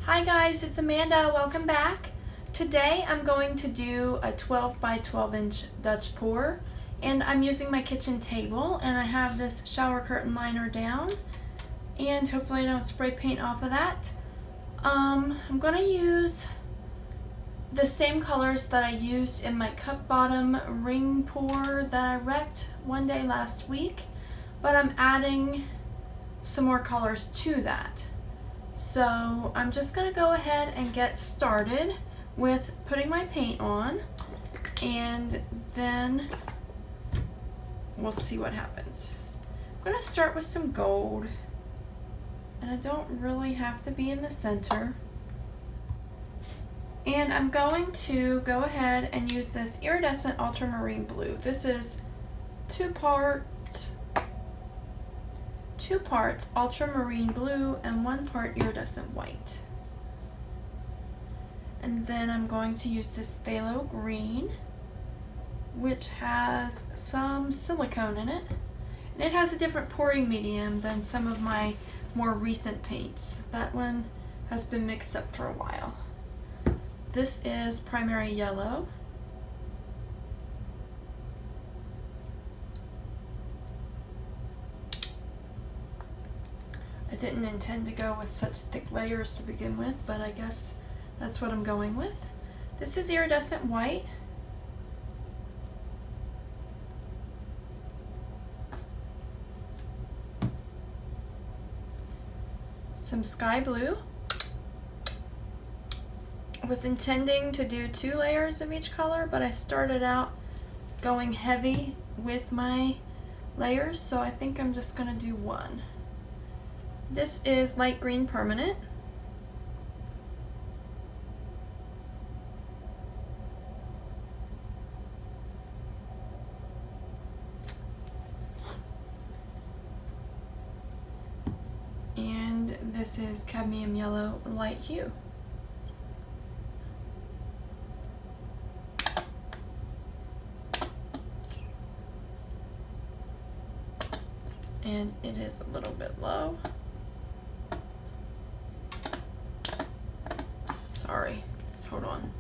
Hi guys, it's Amanda. Welcome back. Today I'm going to do a 12 by 12 inch Dutch pour, and I'm using my kitchen table, and I have this shower curtain liner down, and hopefully I don't spray paint off of that. I'm going to use the same colors that I used in my cup bottom ring pour that I wrecked one day last week, but I'm adding some more colors to that. So I'm just going to go ahead and get started with putting my paint on, and then we'll see what happens. I'm going to start with some gold, and I don't really have to be in the center. And I'm going to go ahead and use this Iridescent Ultramarine Blue. This is two parts ultramarine blue and 1 part iridescent white. And then I'm going to use this Phthalo Green, which has some silicone in it. And it has a different pouring medium than some of my more recent paints. That one has been mixed up for a while. This is Primary Yellow. I didn't intend to go with such thick layers to begin with, but I guess that's what I'm going with. This is Iridescent White. Some Sky Blue. I was intending to do 2 layers of each color, but I started out going heavy with my layers, so I think I'm just going to do 1. This is Light Green Permanent. And this is Cadmium Yellow Light Hue. And it is a little bit low. Sorry, hold on.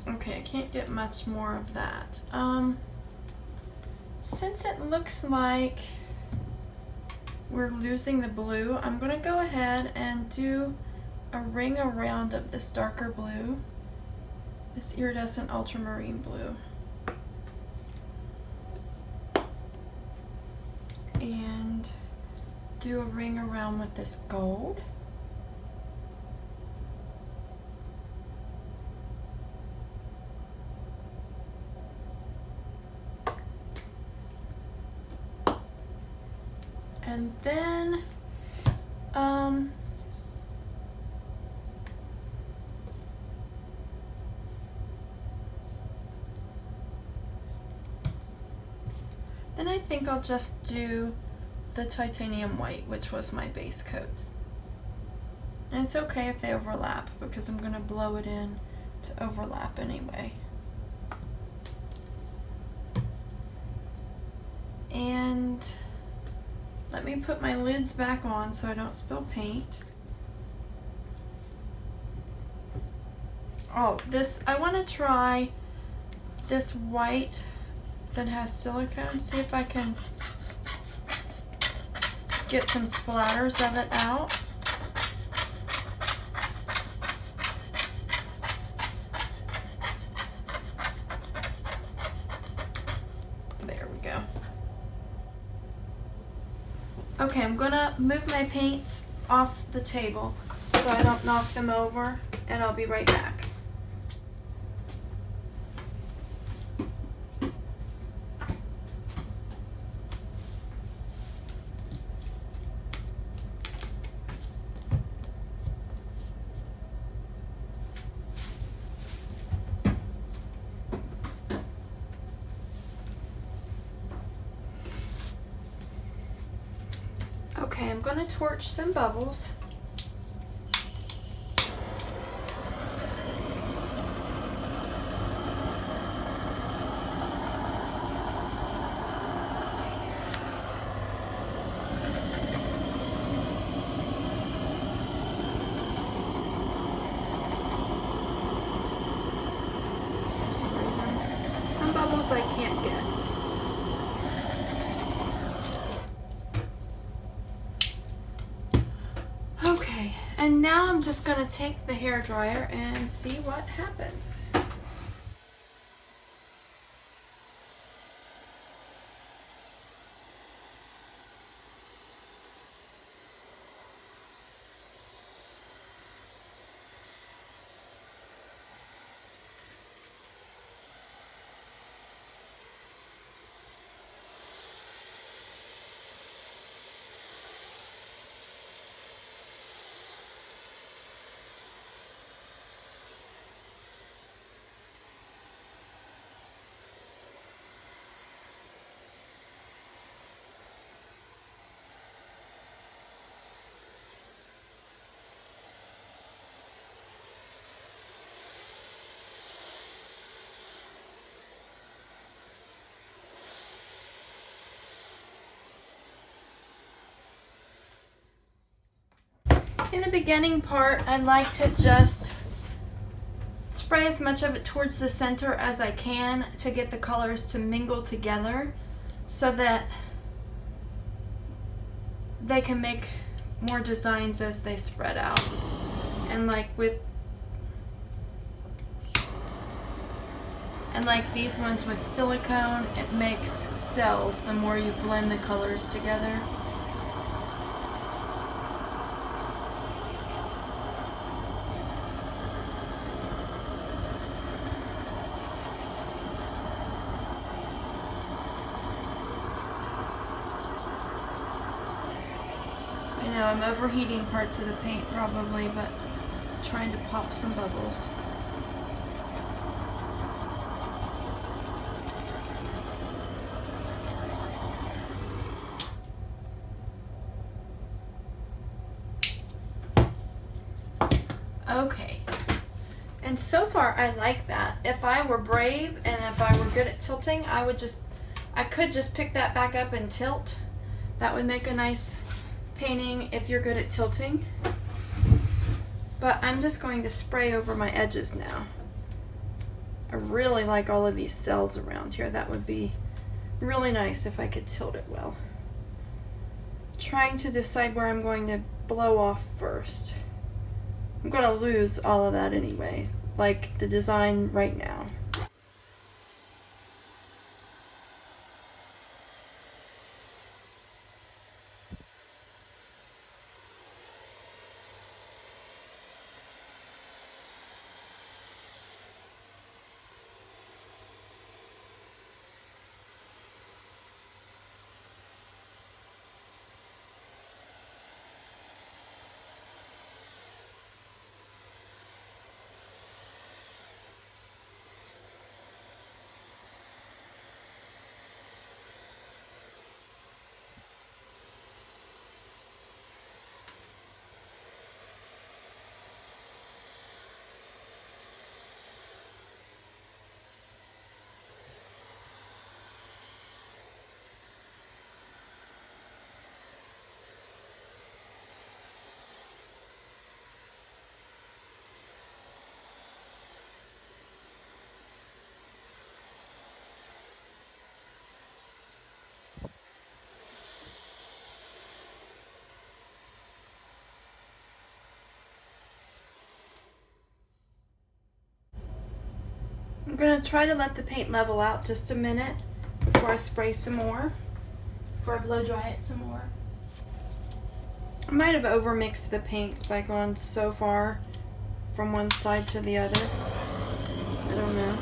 Okay, I can't get much more of that. Since it looks like we're losing the blue, I'm gonna go ahead and do a ring around of this darker blue, this Iridescent Ultramarine Blue. And do a ring around with this gold. And then I think I'll just do the titanium white, which was my base coat. And it's okay if they overlap, because I'm going to blow it in to overlap anyway. And let me put my lids back on so I don't spill paint. Oh, I want to try this white that has silicone. See if I can get some splatters of it out. There we go. Okay, I'm gonna move my paints off the table so I don't knock them over, and I'll be right back. Okay, I'm going to torch some bubbles. bubbles I can't get. Okay, and now I'm just going to take the hairdryer and see what happens. In the beginning part, I like to just spray as much of it towards the center as I can to get the colors to mingle together so that they can make more designs as they spread out. And like these ones with silicone, it makes cells the more you blend the colors together. I'm overheating parts of the paint probably, but trying to pop some bubbles. Okay, and so far I like that. If I were brave and if I were good at tilting, I could just pick that back up and tilt. That would make a nice painting if you're good at tilting. But I'm just going to spray over my edges now. I really like all of these cells around here. That would be really nice if I could tilt it well. Trying to decide where I'm going to blow off first. I'm going to lose all of that anyway, like the design right now. I'm going to try to let the paint level out just a minute before I spray some more, before I blow dry it some more. I might have overmixed the paints by going so far from one side to the other. I don't know.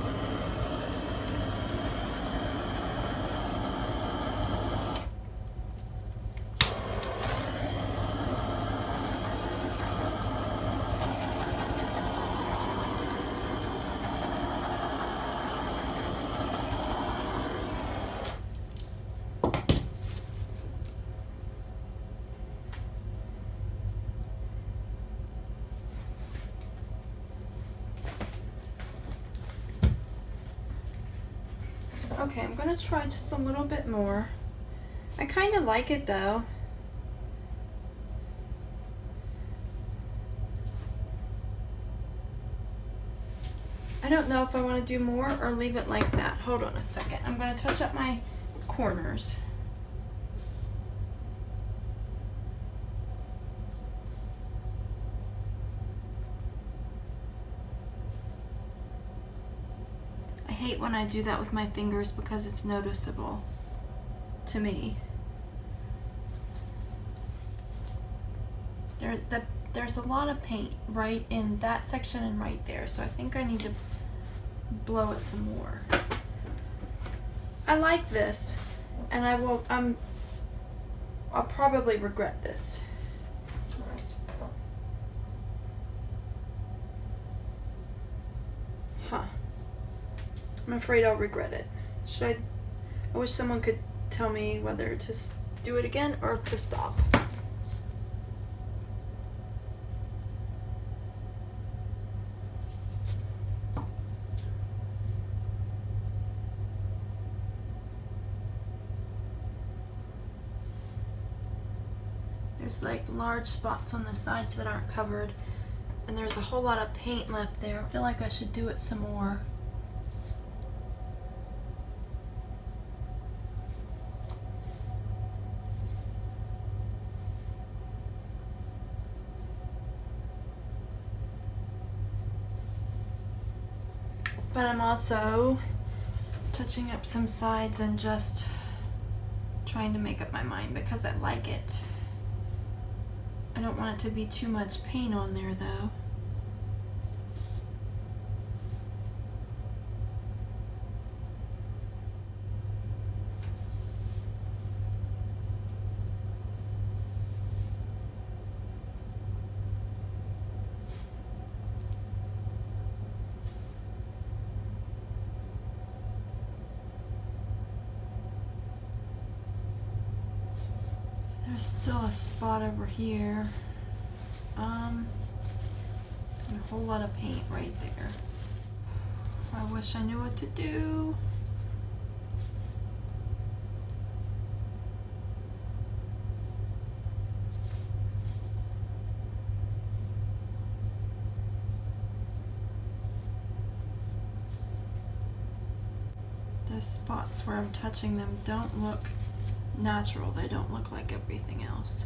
Okay, I'm going to try just a little bit more. I kind of like it though. I don't know if I want to do more or leave it like that. Hold on a second. I'm going to touch up my corners. I hate when I do that with my fingers because it's noticeable to me. There's a lot of paint right in that section and right there, so I think I need to blow it some more. I like this, and I'll probably regret this. Huh. I'm afraid I'll regret it. I wish someone could tell me whether to do it again or to stop. There's like large spots on the sides that aren't covered, and there's a whole lot of paint left there. I feel like I should do it some more. But I'm also touching up some sides and just trying to make up my mind because I like it. I don't want it to be too much paint on there though. There's still a spot over here. And a whole lot of paint right there. I wish I knew what to do. Those spots where I'm touching them don't look natural. They don't look like everything else.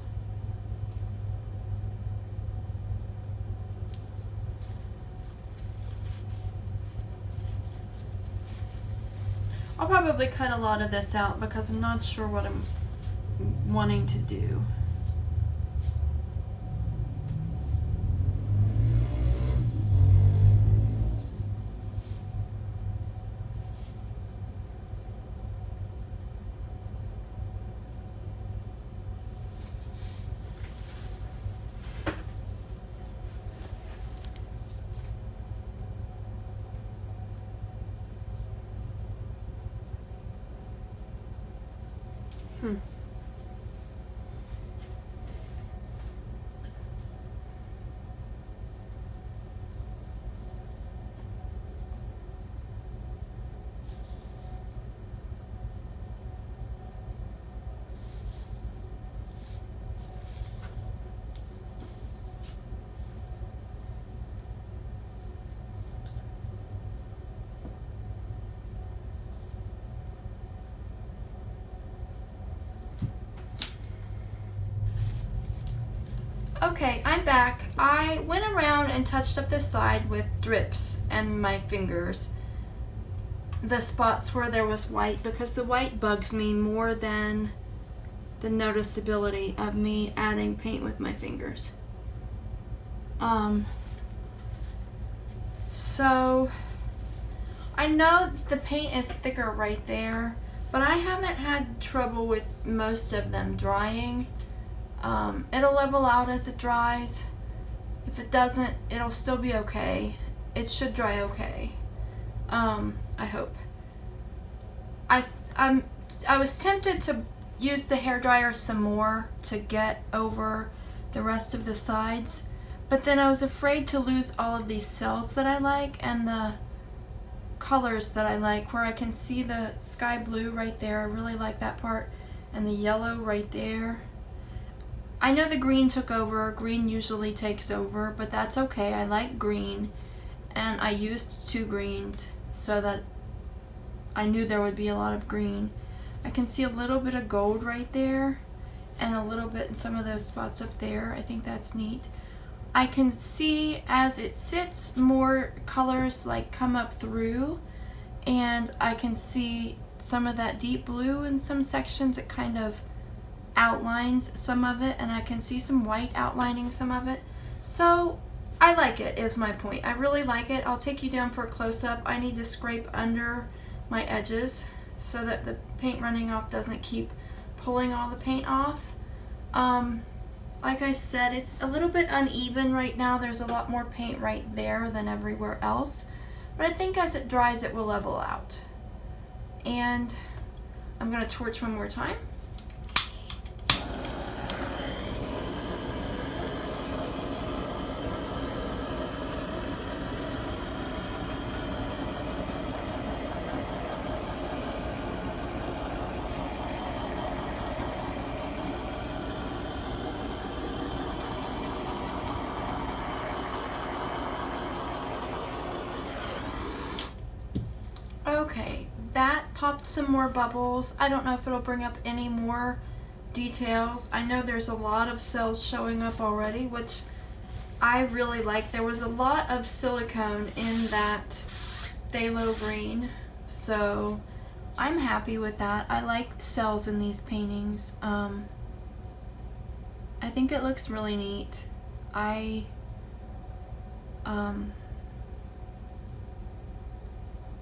I'll probably cut a lot of this out because I'm not sure what I'm wanting to do. Okay, I'm back. I went around and touched up the side with drips and my fingers. The spots where there was white, because the white bugs me more than the noticeability of me adding paint with my fingers. So I know the paint is thicker right there, but I haven't had trouble with most of them drying. It'll level out as it dries. If it doesn't, it'll still be okay. It should dry okay. I hope. I was tempted to use the hairdryer some more to get over the rest of the sides, but then I was afraid to lose all of these cells that I like and the colors that I like, where I can see the sky blue right there. I really like that part, and the yellow right there. I know the green took over. Green usually takes over, but that's okay. I like green. and I used 2 greens so that I knew there would be a lot of green. I can see a little bit of gold right there and a little bit in some of those spots up there. I think that's neat. I can see as it sits more colors like come up through, and I can see some of that deep blue in some sections. It kind of outlines some of it, and I can see some white outlining some of it. So I like it, is my point. I really like it. I'll take you down for a close-up. I need to scrape under my edges so that the paint running off doesn't keep pulling all the paint off. Like I said, it's a little bit uneven right now. There's a lot more paint right there than everywhere else, but I think as it dries it will level out. And I'm going to torch one more time. Okay, that popped some more bubbles. I don't know if it'll bring up any more details. I know there's a lot of cells showing up already, which I really like. There was a lot of silicone in that phthalo green, so I'm happy with that. I like the cells in these paintings. I think it looks really neat.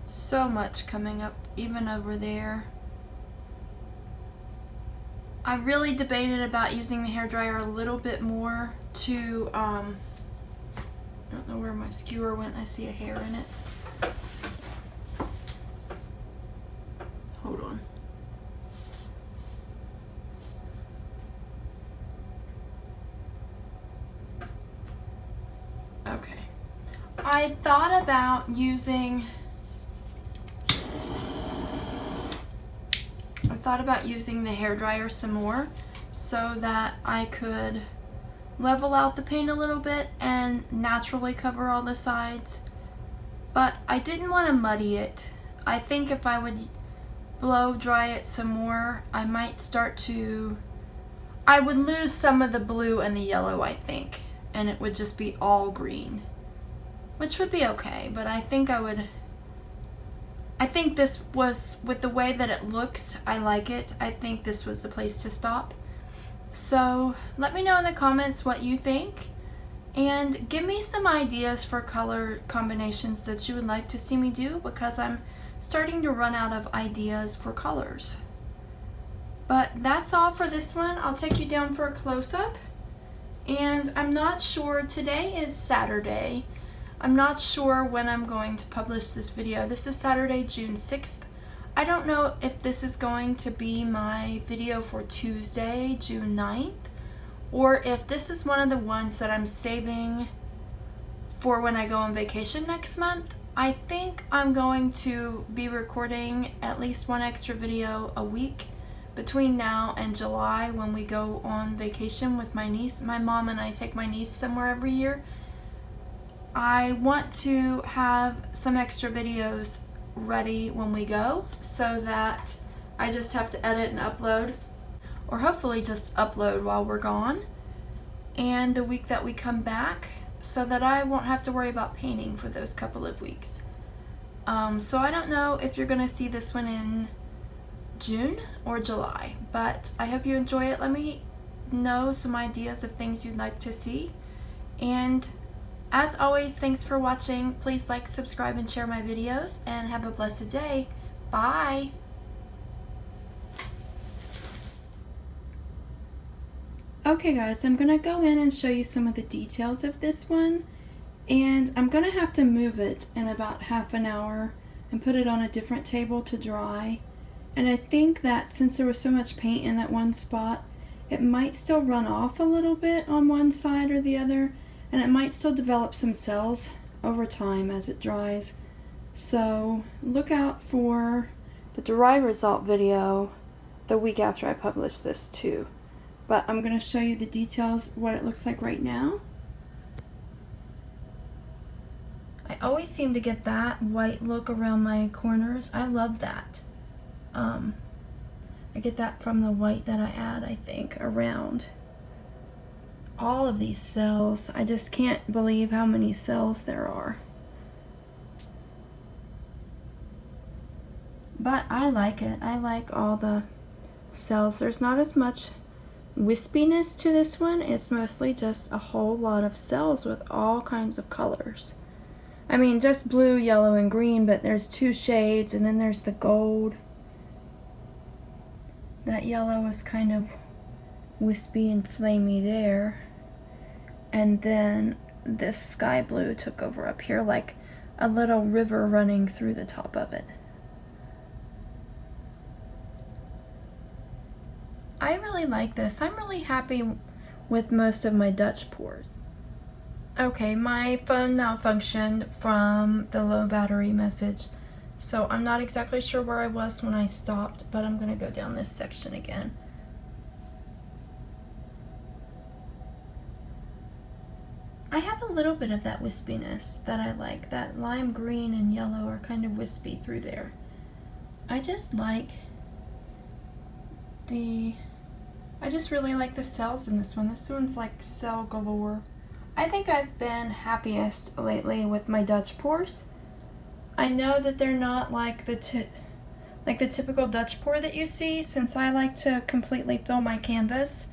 So much coming up even over there. I really debated about using the hairdryer a little bit more to I don't know where my skewer went. I see a hair in it. Hold on. Okay. I thought about using the hairdryer some more so that I could level out the paint a little bit and naturally cover all the sides, but I didn't want to muddy it. I think if I would blow dry it some more, I would lose some of the blue and the yellow, I think, and it would just be all green, which would be okay, but I think this was, with the way that it looks, I like it. I think this was the place to stop. So let me know in the comments what you think, and give me some ideas for color combinations that you would like to see me do, because I'm starting to run out of ideas for colors. But that's all for this one. I'll take you down for a close-up, and I'm not sure, today is Saturday. I'm not sure when I'm going to publish this video. This is Saturday, June 6th. I don't know if this is going to be my video for Tuesday, June 9th, or if this is one of the ones that I'm saving for when I go on vacation next month. I think I'm going to be recording at least one extra video a week between now and July when we go on vacation with my niece. My mom and I take my niece somewhere every year. I want to have some extra videos ready when we go so that I just have to edit and upload, or hopefully just upload while we're gone, and the week that we come back, so that I won't have to worry about painting for those couple of weeks. So I don't know if you're gonna see this one in June or July, but I hope you enjoy it. Let me know some ideas of things you'd like to see, and as always, thanks for watching. Please like, subscribe, and share my videos, and have a blessed day. Bye! Okay guys, I'm gonna go in and show you some of the details of this one, and I'm gonna have to move it in about half an hour and put it on a different table to dry. And I think that since there was so much paint in that one spot, it might still run off a little bit on one side or the other, and it might still develop some cells over time as it dries. So look out for the dry result video the week after I publish this too. But I'm going to show you the details, what it looks like right now. I always seem to get that white look around my corners. I love that. I get that from the white that I add, I think, around all of these cells. I just can't believe how many cells there are. But I like it. I like all the cells. There's not as much wispiness to this one. It's mostly just a whole lot of cells with all kinds of colors. I mean, just blue, yellow, and green, but there's 2 shades, and then there's the gold. That yellow is kind of wispy and flamey there. And then this sky blue took over up here, like a little river running through the top of it. I really like this. I'm really happy with most of my Dutch pours. Okay, my phone malfunctioned from the low battery message, so I'm not exactly sure where I was when I stopped, but I'm going to go down this section again. I have a little bit of that wispiness that I like. That lime green and yellow are kind of wispy through there. I just really like the cells in this one. This one's like cell galore. I think I've been happiest lately with my Dutch pours. I know that they're not like the typical Dutch pour that you see, since I like to completely fill my canvas,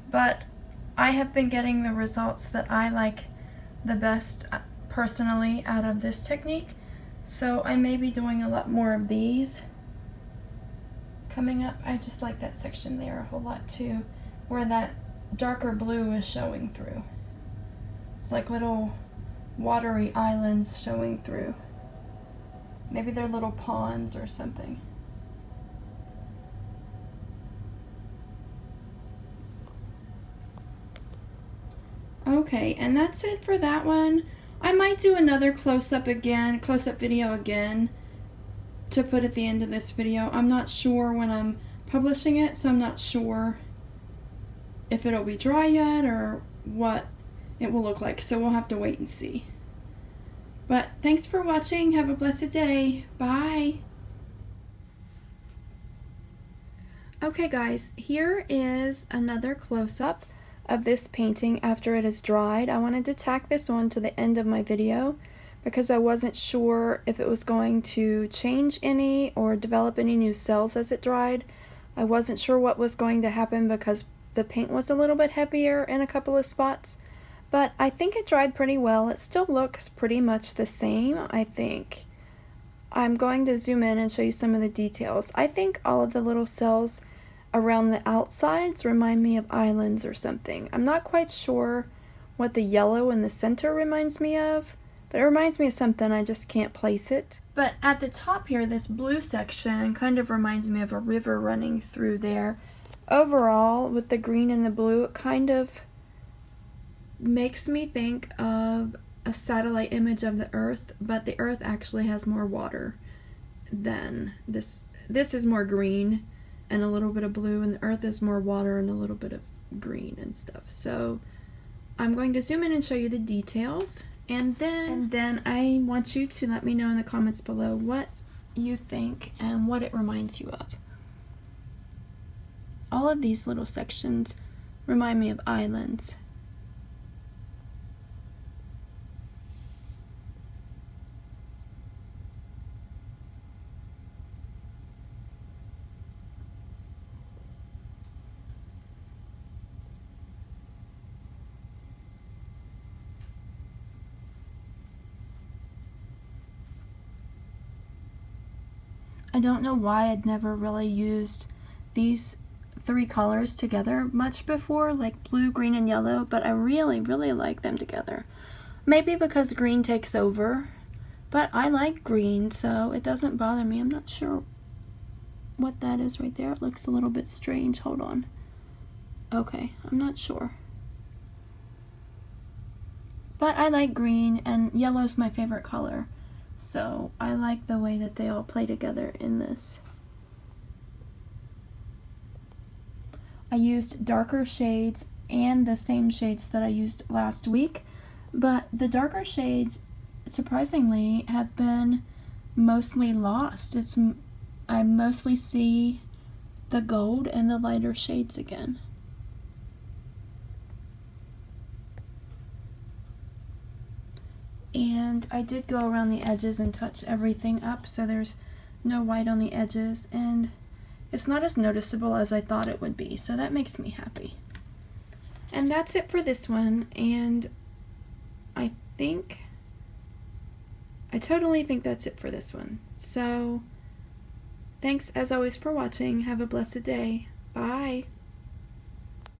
but I have been getting the results that I like the best personally out of this technique, so I may be doing a lot more of these coming up. I just like that section there a whole lot too, where that darker blue is showing through. It's like little watery islands showing through. Maybe they're little ponds or something. Okay, and that's it for that one. I might do another close-up video again to put at the end of this video. I'm not sure when I'm publishing it, so I'm not sure if it'll be dry yet or what it will look like, so we'll have to wait and see. But thanks for watching. Have a blessed day. Bye. Okay guys, here is another close-up of this painting after it is dried. I wanted to tack this on to the end of my video because I wasn't sure if it was going to change any or develop any new cells as it dried. I wasn't sure what was going to happen because the paint was a little bit heavier in a couple of spots, but I think it dried pretty well. It still looks pretty much the same, I think. I'm going to zoom in and show you some of the details. I think all of the little cells around the outsides remind me of islands or something. I'm not quite sure what the yellow in the center reminds me of, but it reminds me of something, I just can't place it. But at the top here, this blue section kind of reminds me of a river running through there. Overall, with the green and the blue, it kind of makes me think of a satellite image of the Earth, but the Earth actually has more water than this. This is more green and a little bit of blue, and the Earth is more water and a little bit of green and stuff. So I'm going to zoom in and show you the details, and then I want you to let me know in the comments below what you think and what it reminds you of. All of these little sections remind me of islands. I don't know why I'd never really used these 3 colors together much before, like blue, green, and yellow, but I really, really like them together. Maybe because green takes over, but I like green, so it doesn't bother me. I'm not sure what that is right there. It looks a little bit strange. Hold on. Okay, I'm not sure. But I like green, and yellow's my favorite color. So I like the way that they all play together in this. I used darker shades and the same shades that I used last week, but the darker shades surprisingly have been mostly lost. I mostly see the gold and the lighter shades again. And I did go around the edges and touch everything up so there's no white on the edges, and it's not as noticeable as I thought it would be, so that makes me happy. And that's it for this one, and I totally think that's it for this one. So thanks as always for watching. Have a blessed day. Bye.